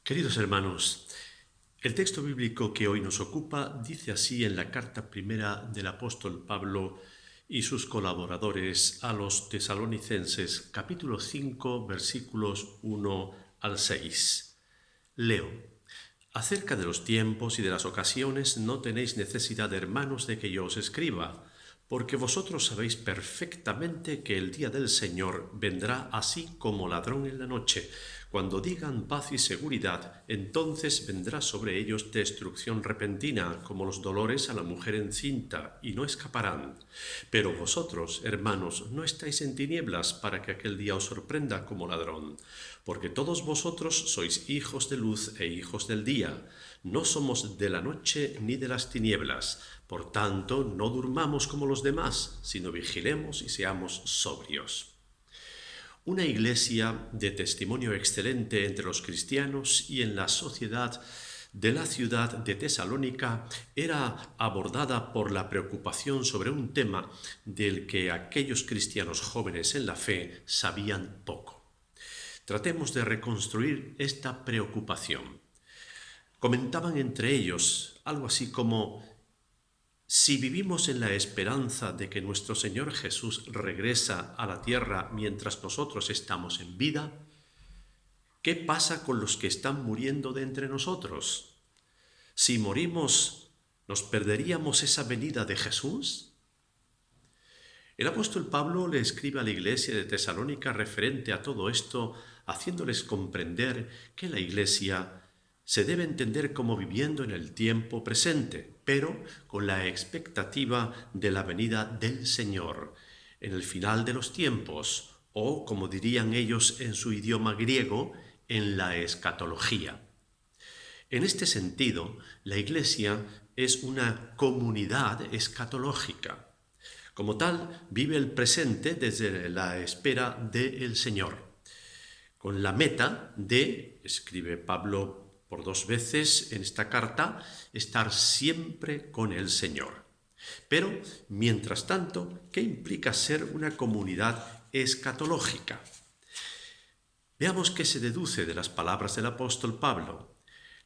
Queridos hermanos, el texto bíblico que hoy nos ocupa dice así en la carta primera del apóstol Pablo y sus colaboradores a los tesalonicenses, capítulo 5, versículos 1 al 6. Leo: Acerca de los tiempos y de las ocasiones no tenéis necesidad, hermanos, de que yo os escriba, porque vosotros sabéis perfectamente que el día del Señor vendrá así como ladrón en la noche. Cuando digan paz y seguridad, entonces vendrá sobre ellos destrucción repentina, como los dolores a la mujer encinta, y no escaparán. Pero vosotros, hermanos, no estáis en tinieblas para que aquel día os sorprenda como ladrón, porque todos vosotros sois hijos de luz e hijos del día. No somos de la noche ni de las tinieblas. Por tanto, no durmamos como los demás, sino vigilemos y seamos sobrios. Una iglesia de testimonio excelente entre los cristianos y en la sociedad de la ciudad de Tesalónica era abordada por la preocupación sobre un tema del que aquellos cristianos jóvenes en la fe sabían poco. Tratemos de reconstruir esta preocupación. Comentaban entre ellos algo así como: si vivimos en la esperanza de que nuestro Señor Jesús regresa a la tierra mientras nosotros estamos en vida, ¿qué pasa con los que están muriendo de entre nosotros? Si morimos, ¿nos perderíamos esa venida de Jesús? El apóstol Pablo le escribe a la iglesia de Tesalónica referente a todo esto, haciéndoles comprender que la iglesia se debe entender como viviendo en el tiempo presente, pero con la expectativa de la venida del Señor, en el final de los tiempos, o, como dirían ellos en su idioma griego, en la escatología. En este sentido, la Iglesia es una comunidad escatológica. Como tal, vive el presente desde la espera del Señor, con la meta de, escribe Pablo por 2 veces en esta carta, estar siempre con el Señor. Pero, mientras tanto, ¿qué implica ser una comunidad escatológica? Veamos qué se deduce de las palabras del apóstol Pablo.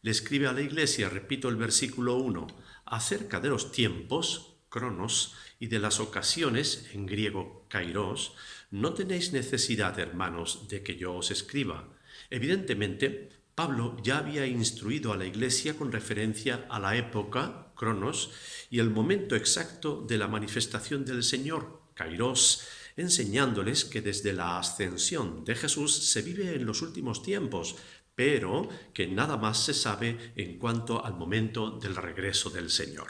Le escribe a la iglesia, repito el versículo 1, acerca de los tiempos, cronos, y de las ocasiones, en griego kairos, no tenéis necesidad, hermanos, de que yo os escriba. Evidentemente, Pablo ya había instruido a la iglesia con referencia a la época, cronos, y el momento exacto de la manifestación del Señor, kairos, enseñándoles que desde la ascensión de Jesús se vive en los últimos tiempos, pero que nada más se sabe en cuanto al momento del regreso del Señor.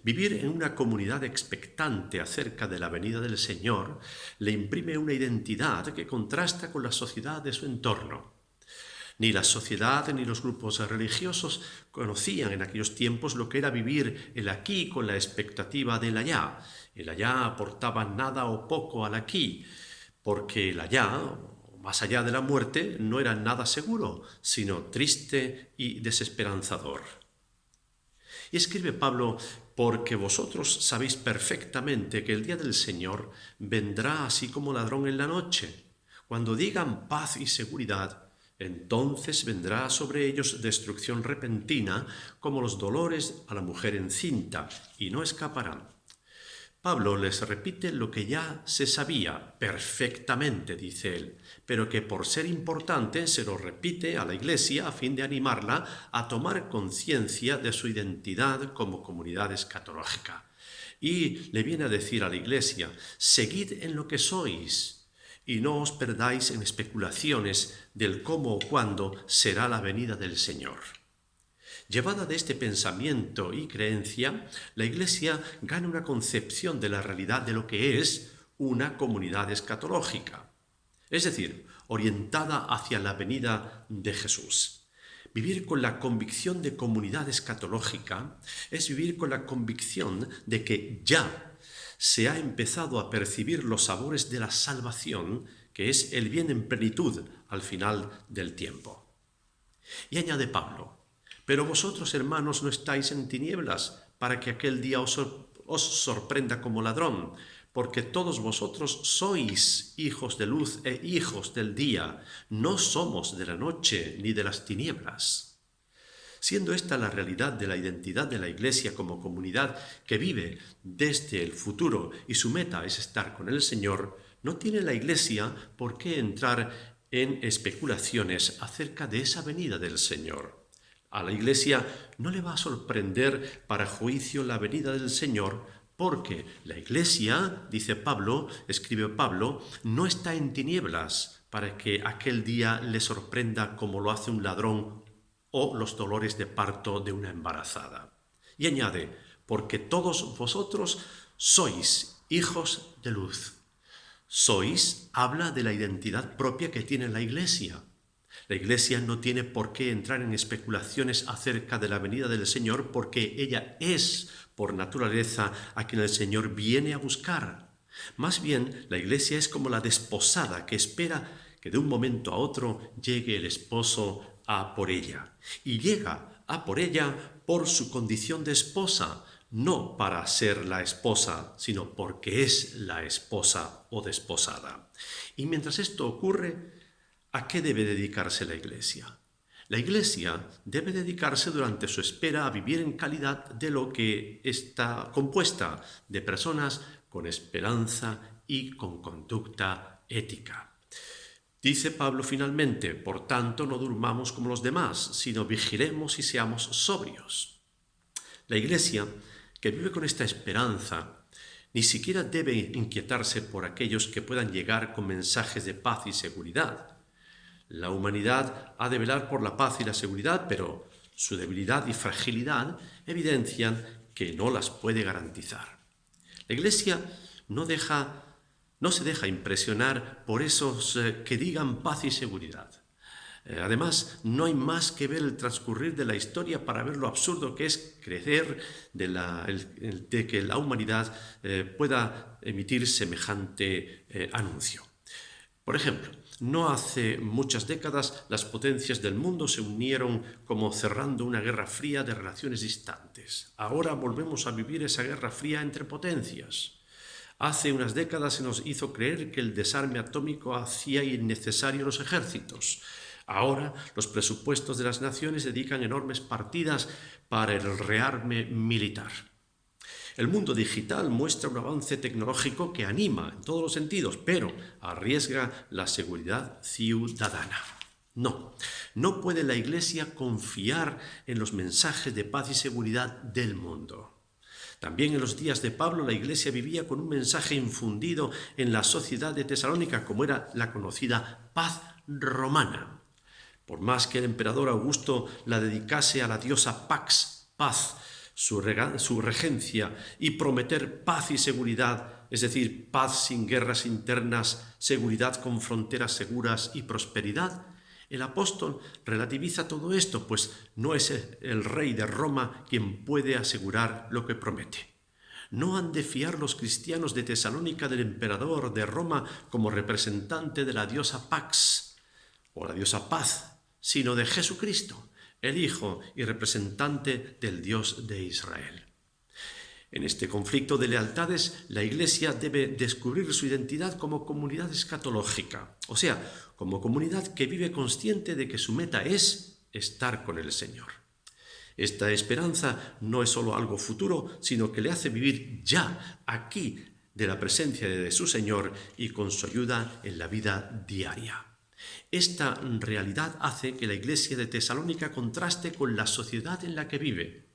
Vivir en una comunidad expectante acerca de la venida del Señor le imprime una identidad que contrasta con la sociedad de su entorno. Ni la sociedad ni los grupos religiosos conocían en aquellos tiempos lo que era vivir el aquí con la expectativa del allá. El allá aportaba nada o poco al aquí, porque el allá, más allá de la muerte, no era nada seguro, sino triste y desesperanzador. Y escribe Pablo: porque vosotros sabéis perfectamente que el día del Señor vendrá así como ladrón en la noche. Cuando digan paz y seguridad, entonces vendrá sobre ellos destrucción repentina, como los dolores a la mujer encinta, y no escaparán. Pablo les repite lo que ya se sabía perfectamente, dice él, pero que por ser importante se lo repite a la iglesia a fin de animarla a tomar conciencia de su identidad como comunidad escatológica. Y le viene a decir a la iglesia: seguid en lo que sois y no os perdáis en especulaciones del cómo o cuándo será la venida del Señor. Llevada de este pensamiento y creencia, la Iglesia gana una concepción de la realidad de lo que es una comunidad escatológica, es decir, orientada hacia la venida de Jesús. Vivir con la convicción de comunidad escatológica es vivir con la convicción de que ya se ha empezado a percibir los sabores de la salvación, que es el bien en plenitud al final del tiempo. Y añade Pablo: pero vosotros, hermanos, no estáis en tinieblas para que aquel día os sorprenda como ladrón, porque todos vosotros sois hijos de luz e hijos del día, no somos de la noche ni de las tinieblas. Siendo esta la realidad de la identidad de la Iglesia como comunidad que vive desde el futuro y su meta es estar con el Señor, no tiene la Iglesia por qué entrar en especulaciones acerca de esa venida del Señor. A la Iglesia no le va a sorprender para juicio la venida del Señor, porque la Iglesia, dice Pablo, escribe Pablo, no está en tinieblas para que aquel día le sorprenda como lo hace un ladrón o los dolores de parto de una embarazada. Y añade, porque todos vosotros sois hijos de luz. Sois habla de la identidad propia que tiene la Iglesia. La Iglesia no tiene por qué entrar en especulaciones acerca de la venida del Señor porque ella es, por naturaleza, a quien el Señor viene a buscar. Más bien, la Iglesia es como la desposada que espera que de un momento a otro llegue el esposo a por ella. Y llega a por ella por su condición de esposa, no para ser la esposa, sino porque es la esposa o desposada. Y mientras esto ocurre, ¿a qué debe dedicarse la Iglesia? La Iglesia debe dedicarse durante su espera a vivir en calidad de lo que está compuesta de personas con esperanza y con conducta ética. Dice Pablo finalmente, por tanto no durmamos como los demás, sino vigilemos y seamos sobrios. La Iglesia, que vive con esta esperanza, ni siquiera debe inquietarse por aquellos que puedan llegar con mensajes de paz y seguridad. La humanidad ha de velar por la paz y la seguridad, pero su debilidad y fragilidad evidencian que no las puede garantizar. La Iglesia no se deja impresionar por esos que digan paz y seguridad. Además, no hay más que ver el transcurrir de la historia para ver lo absurdo que es creer de que la humanidad pueda emitir semejante anuncio. Por ejemplo, no hace muchas décadas las potencias del mundo se unieron como cerrando una guerra fría de relaciones distantes. Ahora volvemos a vivir esa guerra fría entre potencias. Hace unas décadas se nos hizo creer que el desarme atómico hacía innecesarios los ejércitos. Ahora los presupuestos de las naciones dedican enormes partidas para el rearme militar. El mundo digital muestra un avance tecnológico que anima en todos los sentidos, pero arriesga la seguridad ciudadana. No puede la Iglesia confiar en los mensajes de paz y seguridad del mundo. También en los días de Pablo la Iglesia vivía con un mensaje infundido en la sociedad de Tesalónica, como era la conocida paz romana. Por más que el emperador Augusto la dedicase a la diosa Pax, paz, su regencia, y prometer paz y seguridad, es decir, paz sin guerras internas, seguridad con fronteras seguras y prosperidad, el apóstol relativiza todo esto, pues no es el rey de Roma quien puede asegurar lo que promete. No han de fiar los cristianos de Tesalónica del emperador de Roma como representante de la diosa Pax o la diosa Paz, sino de Jesucristo, el Hijo y representante del Dios de Israel. En este conflicto de lealtades, la Iglesia debe descubrir su identidad como comunidad escatológica, o sea, como comunidad que vive consciente de que su meta es estar con el Señor. Esta esperanza no es solo algo futuro, sino que le hace vivir ya, aquí, de la presencia de su Señor y con su ayuda en la vida diaria. Esta realidad hace que la Iglesia de Tesalónica contraste con la sociedad en la que vive.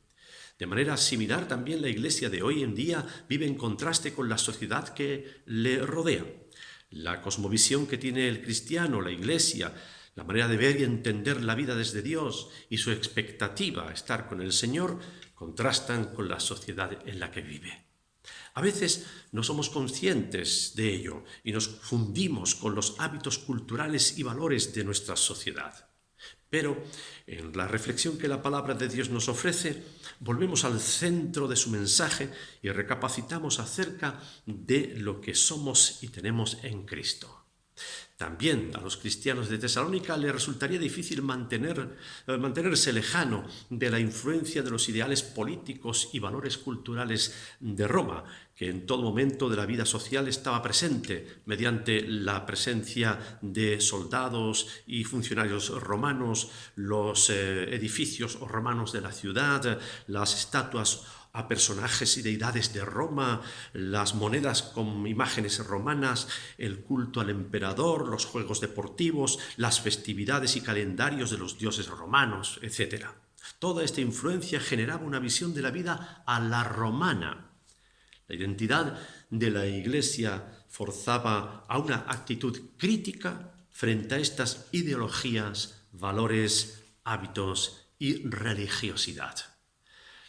De manera similar, también la Iglesia de hoy en día vive en contraste con la sociedad que le rodea. La cosmovisión que tiene el cristiano, la Iglesia, la manera de ver y entender la vida desde Dios y su expectativa a estar con el Señor contrastan con la sociedad en la que vive. A veces no somos conscientes de ello y nos fundimos con los hábitos culturales y valores de nuestra sociedad. Pero en la reflexión que la palabra de Dios nos ofrece, volvemos al centro de su mensaje y recapacitamos acerca de lo que somos y tenemos en Cristo. También a los cristianos de Tesalónica les resultaría difícil mantenerse lejano de la influencia de los ideales políticos y valores culturales de Roma, que en todo momento de la vida social estaba presente mediante la presencia de soldados y funcionarios romanos, los edificios romanos de la ciudad, las estatuas a personajes y deidades de Roma, las monedas con imágenes romanas, el culto al emperador, los juegos deportivos, las festividades y calendarios de los dioses romanos, etc. Toda esta influencia generaba una visión de la vida a la romana. La identidad de la Iglesia forzaba a una actitud crítica frente a estas ideologías, valores, hábitos y religiosidad.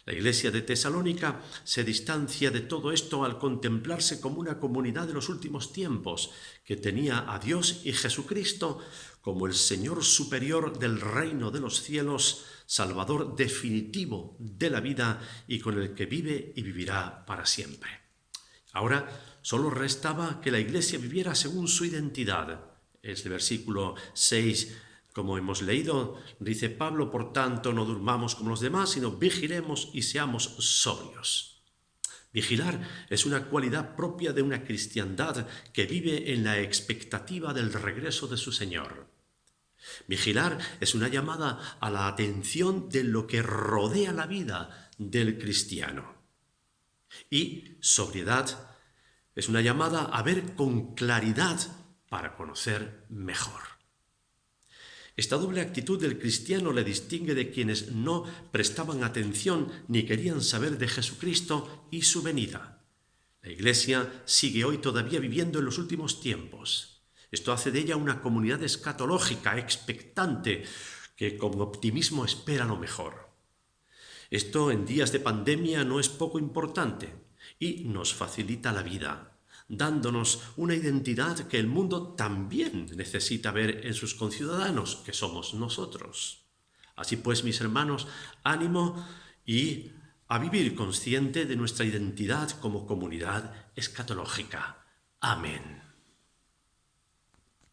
La Iglesia de Tesalónica se distancia de todo esto al contemplarse como una comunidad de los últimos tiempos, que tenía a Dios y Jesucristo como el Señor superior del reino de los cielos, Salvador definitivo de la vida y con el que vive y vivirá para siempre. Ahora solo restaba que la Iglesia viviera según su identidad. Es el versículo 6. Como hemos leído, dice Pablo, por tanto, no durmamos como los demás, sino vigilemos y seamos sobrios. Vigilar es una cualidad propia de una cristiandad que vive en la expectativa del regreso de su Señor. Vigilar es una llamada a la atención de lo que rodea la vida del cristiano. Y sobriedad es una llamada a ver con claridad para conocer mejor. Esta doble actitud del cristiano le distingue de quienes no prestaban atención ni querían saber de Jesucristo y su venida. La Iglesia sigue hoy todavía viviendo en los últimos tiempos. Esto hace de ella una comunidad escatológica, expectante, que con optimismo espera lo mejor. Esto en días de pandemia no es poco importante y nos facilita la vida, dándonos una identidad que el mundo también necesita ver en sus conciudadanos, que somos nosotros. Así pues, mis hermanos, ánimo y a vivir consciente de nuestra identidad como comunidad escatológica. Amén.